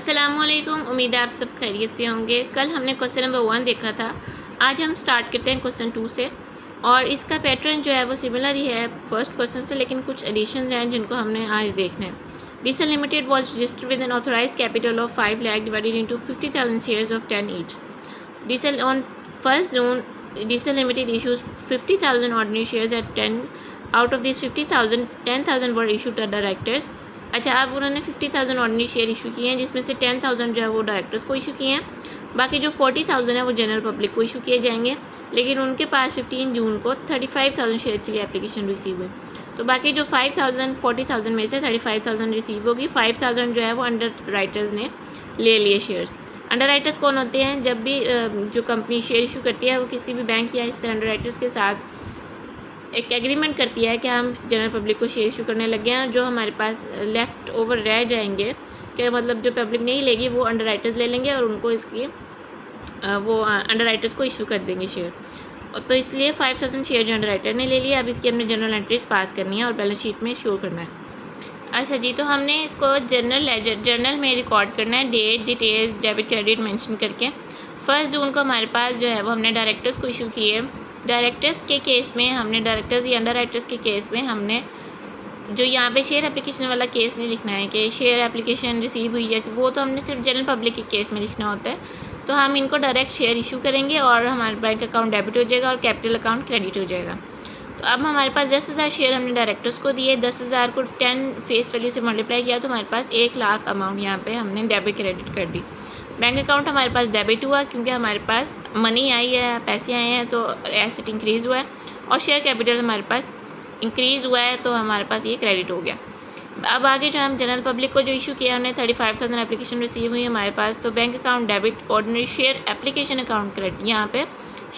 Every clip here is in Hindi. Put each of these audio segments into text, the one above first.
अस्सलामुअलैकुम। उम्मीद है आप सब खैरियत से होंगे। कल हमने क्वेश्चन नंबर 1 देखा था। आज हम स्टार्ट करते हैं क्वेश्चन 2 से, और इसका पैटर्न जो है वो सिमिलर ही है फर्स्ट क्वेश्चन से, लेकिन कुछ एडिशंस हैं जिनको हमने आज देखना है। डीसल limited was registered with an authorised capital of 5 lakh divided into 50,000 shares of 10 each. डीसल ऑन 1 जून डीसल limited issues 50,000 ordinary shares at 10 out of this 50,000 10,000 were issue to directors. अच्छा, अब उन्होंने 50,000 ऑर्डिनरी शेयर इशू किए हैं, जिसमें से 10,000 जो है वो डायरेक्टर्स को इशू किए हैं। बाकी जो 40,000 है वो जनरल पब्लिक को इशू किए जाएंगे, लेकिन उनके पास 15 जून को 35,000 शेयर के लिए एप्लीकेशन रिसीव हुई। तो बाकी जो 5,000 40,000 में से 35,000 रिसीव होगी। 5,000 जो है वो अंडर राइटर्स ने ले लिए शेयर्स। अंडर राइटर्स कौन होते हैं? जब भी जो कंपनी शेयर इशू करती है वो किसी भी बैंक या इस अंडर राइटर्स के साथ एक एग्रीमेंट करती है कि हम जनरल पब्लिक को शेयर इशू करने लगे हैं, जो हमारे पास लेफ़्ट ओवर रह जाएंगे, कि मतलब जो पब्लिक नहीं लेगी वो अंडर राइटर्स ले लेंगे और उनको इसकी वो अंडर राइटर्स को इशू कर देंगे शेयर। तो इसलिए 5,000 शेयर जो अंडर राइटर ने ले लिया। अब इसकी हमने जनरल एंट्रीज पास करनी है और बैलेंस शीट में शो करना है। अच्छा जी, तो हमने इसको जर्नल में रिकॉर्ड करना है, date, details, debit credit mention करके। 1 जून को हमारे पास जो है वो हमने डायरेक्टर्स को इशू किए। डायरेक्टर्स के केस में हमने डायरेक्टर्स या अंडर राइटर्स के केस में हमने जो यहाँ पे शेयर एप्लीकेशन वाला केस नहीं लिखना है कि शेयर एप्लीकेशन रिसीव हुई है, कि वो तो हमने सिर्फ जनरल पब्लिक के केस में लिखना होता है। तो हम इनको डायरेक्ट शेयर इशू करेंगे और हमारे बैंक अकाउंट डेबिट हो जाएगा और कैपिटल अकाउंट क्रेडिट हो जाएगा। तो अब हमारे पास 10,000 शेयर हमने डायरेक्टर्स को दिए। 10,000 को 10 फेस वैल्यू से मल्टीप्लाई किया तो हमारे पास 1 लाख अमाउंट यहाँ पे हमने डेबिट क्रेडिट कर दी। बैंक अकाउंट हमारे पास डेबिट हुआ क्योंकि हमारे पास मनी आई है, पैसे आए हैं, तो एसेट इंक्रीज़ हुआ है। और शेयर कैपिटल हमारे पास इंक्रीज़ हुआ है, तो हमारे पास ये क्रेडिट हो गया। अब आगे जो हम जनरल पब्लिक को जो इशू किया उन्हें 35,000 एप्लीकेशन रिसीव हुई हमारे पास। तो bank account debit, ordinary share application account credit. यहाँ पे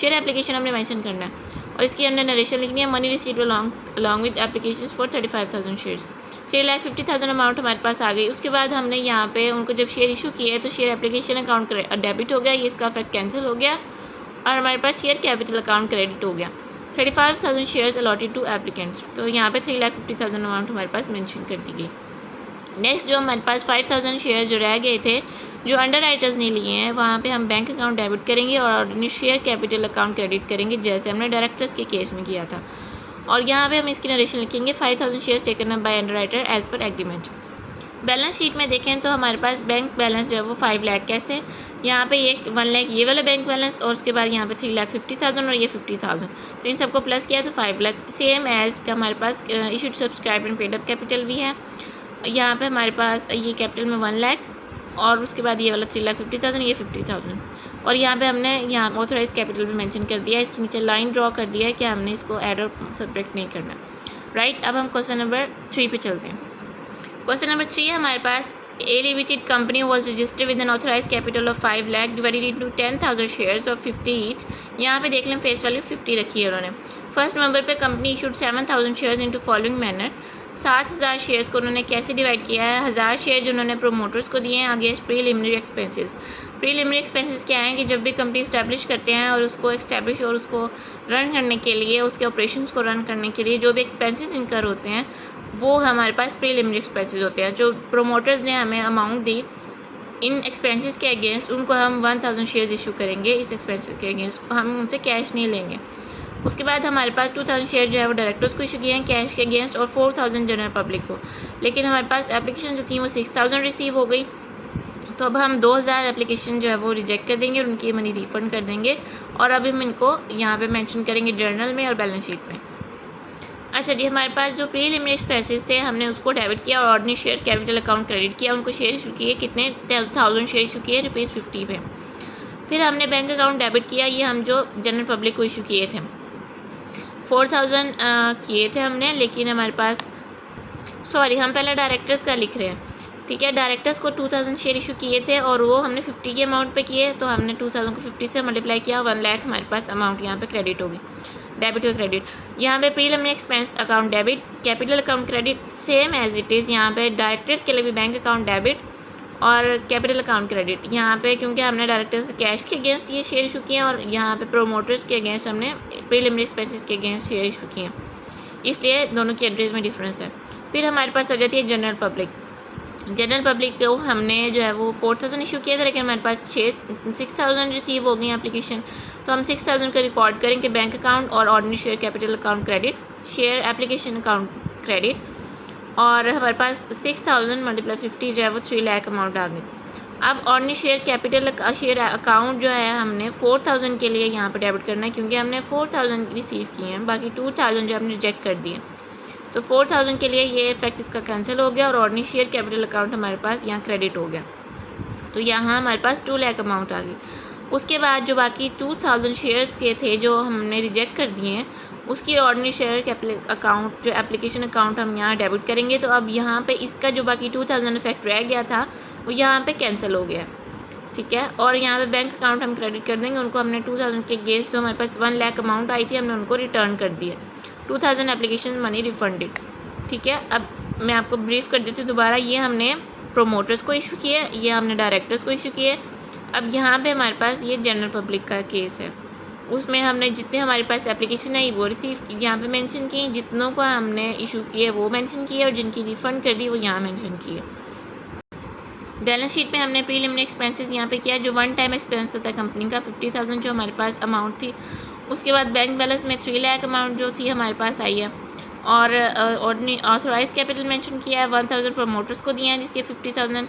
शेयर एप्लीकेशन हमने मेंशन करना है और इसकी हमने नरेशन लिखनी है। Money received along with application for 35,000 shares. 3,50,000 amount हमारे पास आ गई। उसके बाद हमने यहाँ पे उनको जब शेयर इशू किए तो शेयर एप्लीकेशन अकाउंट डेबिट हो गया, ये इसका इफेक्ट कैंसिल हो गया और हमारे पास शेयर कैपिटल अकाउंट क्रेडिट हो गया। 35,000 शेयर्स अलॉटेड टू एप्लीकेंट्स। तो यहाँ पे 3,50,000 अमाउंट हमारे पास मेंशन कर दी गई। नेक्स्ट जो हमारे पास 5,000 शेयर्स जो रह गए थे, जो अंडर राइटर्स ने लिए हैं, वहाँ पे हम बैंक अकाउंट डेबिट करेंगे और ordinary share capital account credit करेंगे, जैसे हमने डायरेक्टर्स के केस में किया था। और यहाँ पे हम इसकी नरेशन लिखेंगे 5,000 shares taken up by underwriter as per agreement. Balance sheet में देखें तो हमारे पास बैंक बैलेंस जो है वो 5 लाख कैसे, यहाँ पे एक 1 लाख ये वाला बैंक बैलेंस और उसके बाद यहाँ पे 3,50,000 और ये 50,000, तो इन सबको प्लस किया तो 5 लाख। सेम एज का हमारे पास issued subscribed and paid up capital भी है। यहाँ पे हमारे पास ये कैपिटल में 1 लाख और उसके बाद ये वाला 3,50,000, ये 50,000। और यहाँ पे हमने यहाँ ऑथराइज कैपिटल भी मेंशन कर दिया है। इसके नीचे लाइन ड्रॉ कर दिया है कि हमने इसको ऐड और सब्ट्रैक्ट नहीं करना। राइट, अब हम क्वेश्चन नंबर 3 पे चलते हैं। क्वेश्चन नंबर 3 है हमारे पास, a limited company was registered with an authorise capital of 5 lakh divided into 10,000 shares of 50 each. यहाँ पे देख लें फेस वैल्यू 50 रखी है उन्होंने। 1 नवंबर पे company issued 7,000 shares into following manner. 7,000 shares को उन्होंने कैसे डिवाइड किया है? 1,000 शेयर जो उन्होंने प्रोमोटर्स को दिए हैं against preliminary expenses. Preliminary expenses क्या हैं कि जब भी कंपनी इस्टेब्लिश करते हैं और उसको एस्टेब्लिश और उसको रन करने के लिए, उसके ऑपरेशंस को रन करने के लिए जो भी एक्सपेंसेस इनकर होते हैं वो हमारे पास प्रीलिमिनरी एक्सपेंसेस होते हैं। जो प्रोमोटर्स ने हमें अमाउंट दी इन एक्सपेंसेस के अगेंस्ट, उनको हम 1,000 शेयर्स इशू करेंगे इस एक्सपेंसेस के अगेंस्ट, हम उनसे कैश नहीं लेंगे। उसके बाद हमारे पास 2,000 शेयर जो है वो डायरेक्टर्स को इशू किए हैं कैश के अगेंस्ट और 4,000 जनरल पब्लिक को। लेकिन हमारे पास एप्लीकेशन जो थी वो 6,000 रिसीव हो गई, तो अब हम 2,000 एप्लीकेशन जो है वो रिजेक्ट कर देंगे और उनकी मनी रिफ़ंड कर देंगे। और अभी हम इनको यहाँ पे मेंशन करेंगे जर्नल में और बैलेंस शीट में। अच्छा जी, हमारे पास जो प्रीलिमिनरी एक्सपेंसेस थे हमने उसको डेबिट किया और ordinary share capital account credit किया। उनको शेयर इशू किए, कितने 10,000 शेयर इशू किए ₹50 पे। फिर हमने बैंक अकाउंट डेबिट किया, ये हम जो जनरल पब्लिक को इशू किए थे 4,000 किए थे हमने, लेकिन हमारे पास हम पहले डायरेक्टर्स का लिख रहे हैं, ठीक है। डायरेक्टर्स को 2,000 शेयर इशू किए थे और वो हमने 50 के अमाउंट पे किए, तो हमने 2,000 को 50 से मल्टीप्लाई किया, 1 लाख हमारे पास अमाउंट यहाँ पे क्रेडिट होगी, डेबिट और क्रेडिट। यहाँ पे preliminary expense account debit, capital account credit same as it is. यहाँ पे डायरेक्टर्स के लिए भी बैंक अकाउंट डेबिट और कैपिटल अकाउंट क्रेडिट। यहाँ पे क्योंकि हमने डायरेक्टर्स कैश के अगेंस्ट ये शेयर इशू किए और यहाँ पे प्रोमोटर्स के अगेंस्ट हमने प्रीलिमिनरी एक्सपेंसेस के अगेंस्ट शेयर इशू किए, इसलिए दोनों की एड्रेस में डिफरेंस है। फिर हमारे पास आ जाती है जनरल पब्लिक। जनरल पब्लिक को हमने जो है वो 4000 इशू किया था, लेकिन हमारे पास 6000 रिसीव हो गई एप्लीकेशन। तो हम 6000 का रिकॉर्ड करेंगे बैंक अकाउंट और ordinary share capital account credit, share application account credit, और हमारे पास 6000 मल्टीप्लाई 50 जो है वो 3 लाख अमाउंट आ गई। अब ordinary share capital share account जो है हमने 4000 के लिए यहाँ पर डेबिट करना है, क्योंकि हमने 4000 रिसीव किए हैं, बाकी 2000 जो हमने रिजेक्ट कर दिए। तो 4000 के लिए ये इफेक्ट इसका कैंसिल हो गया और ऑर्डिनरी शेयर कैपिटल अकाउंट हमारे पास यहाँ क्रेडिट हो गया। तो यहाँ हमारे पास 2 लाख अमाउंट आ गई। उसके बाद जो बाकी 2000 शेयर्स के थे जो हमने रिजेक्ट कर दिए हैं, उसकी ऑर्डिनरी शेयर कैपिटल अकाउंट जो एप्लीकेशन अकाउंट हम यहाँ डेबिट करेंगे। तो अब यहाँ पे इसका जो बाकी 2000 इफेक्ट रह गया था वो यहाँ पे कैंसिल हो गया, ठीक है। और यहाँ पे बैंक अकाउंट हम क्रेडिट कर देंगे, उनको हमने 2000 के अगेंस्ट जो हमारे पास 1 लाख अमाउंट आई थी हमने उनको रिटर्न कर दिया। 2000 एप्लीकेशन मनी रिफंडेड, ठीक है। अब मैं आपको ब्रीफ कर देती हूँ दोबारा। ये हमने प्रोमोटर्स को इशू किया, ये हमने डायरेक्टर्स को इशू किए। अब यहाँ पे हमारे पास ये जनरल पब्लिक का केस है, उसमें हमने जितने हमारे पास एप्लीकेशन आई वो रिसीव की, यहाँ पे मेंशन की, जितनों को हमने इशू किए वो मेंशन किए और जिनकी रिफ़ंड कर दी वो यहाँ मेंशन किए। बैलेंस शीट पे हमने प्रीलिमिनरी एक्सपेंसेस यहाँ पे किया, जो 1 टाइम एक्सपेंस होता है कंपनी का 50,000 जो हमारे पास अमाउंट थी। उसके बाद बैंक बैलेंस में 3 लाख अमाउंट जो थी हमारे पास आई है, और ऑथोराइज कैपिटल मेंशन किया है, 1000 प्रमोटर्स को दिए हैं जिसके 50,000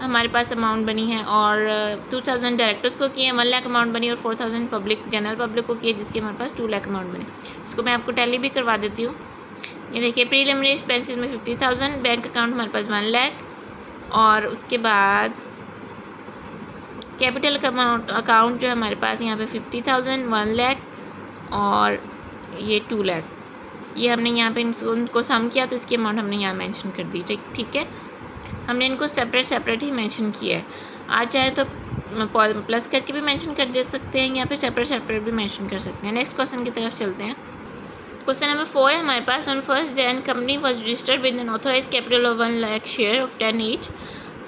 हमारे पास अमाउंट बनी है, और 2000 डायरेक्टर्स को किए 1 लाख अमाउंट बनी, और 4000 पब्लिक जनरल पब्लिक को किए जिसके हमारे पास 2 लाख अमाउंट बने। इसको मैं आपको टैली भी करवा देती हूँ। ये देखिए प्रीलिमिनरी एक्सपेंसेस में 50,000, बैंक अकाउंट हमारे पास 1 लाख, और उसके बाद कैपिटल अकाउंट जो है हमारे पास यहाँ पे 50,000, 1 लाख और ये 2 लाख। ये हमने यहाँ पे उनको सम किया तो इसकी अमाउंट हमने यहाँ मेंशन कर दी, ठीक है। हमने इनको सेपरेट ही मेंशन किया है। आप चाहे तो प्लस करके भी मेंशन कर दे सकते हैं, या फिर सेपरेट भी मेंशन कर सकते हैं। नेक्स्ट क्वेश्चन की तरफ चलते हैं। क्वेश्चन नंबर 4 है हमारे पास। On 1st Jan company was registered with an authorise capital of 1 lakh share of 10 each.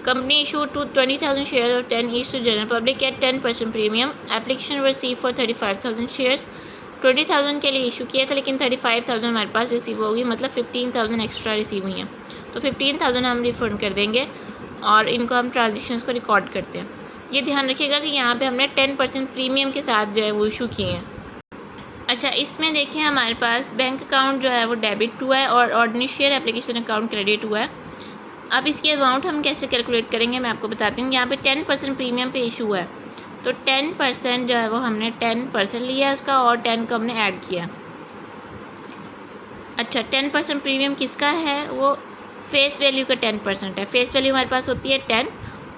Company issued 20,000 share of 10 each to general public at 10% premium. Application receive for 35,000 shares. 20,000 के लिए इशू किया था, लेकिन 35,000 हमारे पास रिसीव होगी, मतलब 15,000 एक्स्ट्रा रिसीव हुई हैं। तो 15,000 हम रिफंड कर देंगे और इनको हम ट्रांजेक्शन्स को रिकॉर्ड करते हैं। ये ध्यान रखिएगा कि यहाँ पे हमने 10% प्रीमियम के साथ जो है वो इशू किए हैं। अच्छा, इसमें देखिए हमारे पास बैंक अकाउंट जो है वो डेबिट हुआ है और ordinary share application account credit हुआ है। अब इसकी अमाउंट हम कैसे कैलकुलेट करेंगे मैं आपको बताती हूँ। यहाँ पे 10% प्रीमियम पे इशू है, तो 10% जो है वो हमने 10% लिया है उसका, और 10 को हमने ऐड किया। अच्छा, 10% प्रीमियम किसका है? वो फेस वैल्यू का 10% है। फेस वैल्यू हमारे पास होती है 10,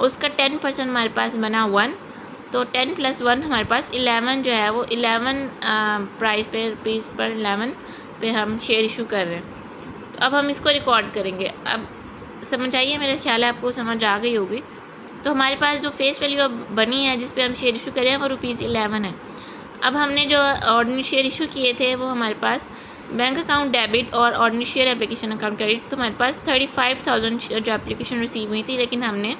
उसका 10% हमारे पास बना 1, तो 10 + 1 हमारे पास 11 जो है वो 11 प्राइस पे रुपीज़ पर 11 पे हम शेयर इशू कर रहे हैं। तो अब हम इसको रिकॉर्ड करेंगे। अब समझ आइए, मेरा ख्याल है आपको समझ आ गई होगी। तो हमारे पास जो फेस वैल्यू अब बनी है जिस पे हम शेयर इशू करें वो ₹11 है। अब हमने जो ऑर्डिनरी शेयर इशू किए थे वो हमारे पास बैंक अकाउंट डेबिट और ordinary share application account credit, तो हमारे पास 35,000 जो एप्लीकेशन रिसीव हुई थी, लेकिन हमने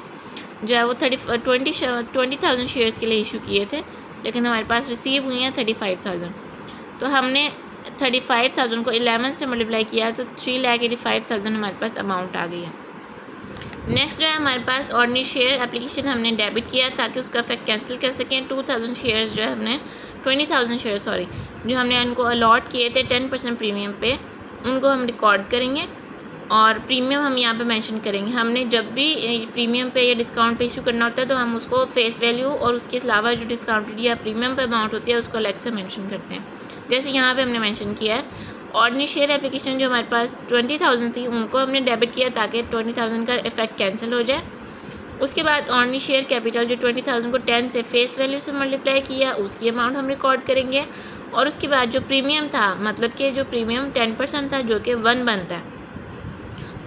जो है वो 20,000 शेयर्स के लिए इशू किए थे, लेकिन हमारे पास रिसीव हुई हैं 35,000। तो हमने 35,000 को 11 से मल्टीप्लाई किया तो 3,85,000 हमारे पास अमाउंट आ गई है। नेक्स्ट जो है हमारे पास ऑर्डिनरी शेयर एप्लीकेशन हमने डेबिट किया ताकि उसका इफेक्ट कैंसिल कर सकें। 2,000 शेयर्स जो है हमने 20,000 शेयर जो हमने उनको अलॉट किए थे 10% प्रीमियम पे, उनको हम रिकॉर्ड करेंगे और प्रीमियम हम यहाँ पे मेंशन करेंगे। हमने जब भी प्रीमियम पे या डिस्काउंट पे इशू करना होता है तो हम उसको फेस वैल्यू और उसके अलावा जो डिस्काउंटेड या प्रीमियम पे अमाउंट होती है उसको अलग से मेंशन करते हैं। जैसे यहाँ पे हमने मेंशन किया है ऑर्डिनरी शेयर एप्लीकेशन जो हमारे पास 20,000 थी उनको हमने डेबिट किया ताकि 20,000 का इफेक्ट कैंसिल हो जाए। उसके बाद ऑर्डिनरी शेयर कैपिटल जो 20,000 को 10 से फेस वैल्यू से मल्टीप्लाई किया उसकी अमाउंट हम रिकॉर्ड करेंगे। और उसके बाद जो प्रीमियम था, मतलब कि जो प्रीमियम 10% था जो कि 1 बनता है,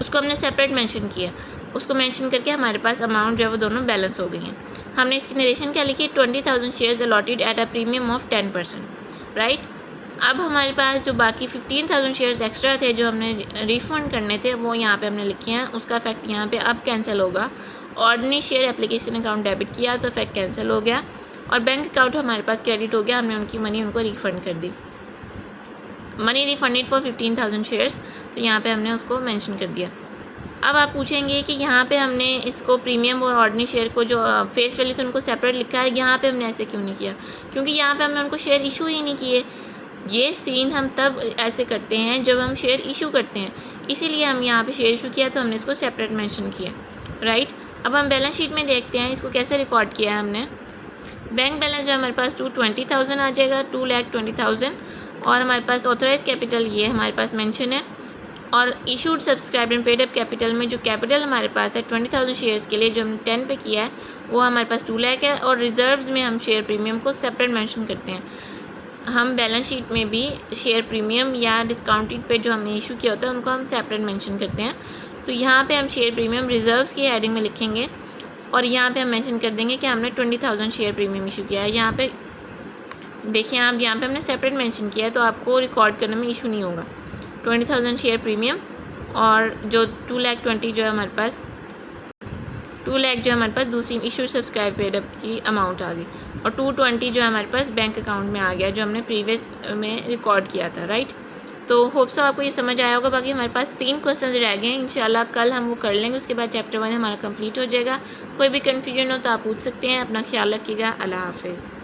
उसको हमने सेपरेट मेंशन किया। उसको मेंशन करके हमारे पास अमाउंट जो है वो दोनों बैलेंस हो गई हैं। हमने इसकी नरेशन क्या लिखी? 20,000 shares allotted at a premium of 10%, right. अब हमारे पास जो बाकी 15,000 शेयर्स एक्स्ट्रा थे जो हमने रिफ़ंड करने थे वो यहाँ पे हमने लिखे हैं। उसका इफेक्ट यहाँ पे अब कैंसिल होगा। Ordinary share application account debit किया तो इफेक्ट कैंसिल हो गया और बैंक अकाउंट हमारे पास क्रेडिट हो गया। हमने उनकी मनी उनको रिफ़ंड कर दी। मनी रिफंडेड फॉर 15,000 शेयर्स, तो यहाँ पे हमने उसको मेंशन कर दिया। अब आप पूछेंगे कि यहाँ पे हमने इसको प्रीमियम और ऑर्डिनरी शेयर को जो फेस वैल्यू थे उनको सेपरेट लिखा है, यहाँ पे हमने ऐसे क्यों नहीं किया? क्योंकि यहाँ पे हमने उनको शेयर इशू ही नहीं किए। ये सीन हम तब ऐसे करते हैं जब हम शेयर इशू करते हैं, इसीलिए हम यहाँ पे शेयर इशू किया तो हमने इसको सेपरेट मेंशन किया, राइट। अब हम बैलेंस शीट में देखते हैं इसको कैसे रिकॉर्ड किया है हमने। बैंक बैलेंस जो हमारे पास 220,000 आ जाएगा, 2,20,000, और हमारे पास ऑथराइज कैपिटल ये हमारे पास मेंशन है, और issued subscribed and paid up capital में जो कैपिटल हमारे पास है 20,000 शेयर्स के लिए जो हमने 10 पे किया है वो हमारे पास 2 लाख है, और रिजर्व्स में हम शेयर प्रीमियम को सेपरेट मेंशन करते हैं। हम बैलेंस शीट में भी शेयर प्रीमियम या डिस्काउंटेड पे जो हमने इशू किया होता है उनको हम सेपरेट मेंशन करते हैं। तो यहाँ पे हम शेयर प्रीमियम रिजर्व्स की हेडिंग में लिखेंगे, और यहाँ पे हम मेंशन कर देंगे कि हमने 20,000 शेयर प्रीमियम इशू किया है। यहाँ पे देखिए आप, यहाँ पे हमने सेपरेट मेंशन किया है तो आपको रिकॉर्ड करने में इशू नहीं होगा। 20,000 शेयर प्रीमियम, और जो 2,20,000 जो है हमारे पास 2 लाख जो हमारे पास दूसरी इशू सब्सक्राइब पेड अप की अमाउंट आ गई, और 220 जो हमारे पास बैंक अकाउंट में आ गया जो हमने प्रीवियस में रिकॉर्ड किया था, राइट। तो होप सो आपको ये समझ आया होगा। बाकी हमारे पास 3 क्वेश्चंस रह गए हैं, इंशाल्लाह कल हम वो कर लेंगे, उसके बाद चैप्टर 1 हमारा कंप्लीट हो जाएगा। कोई भी कन्फ्यूजन हो तो आप पूछ सकते हैं। अपना ख्याल रखिएगा। अल्लाह हाफिज़।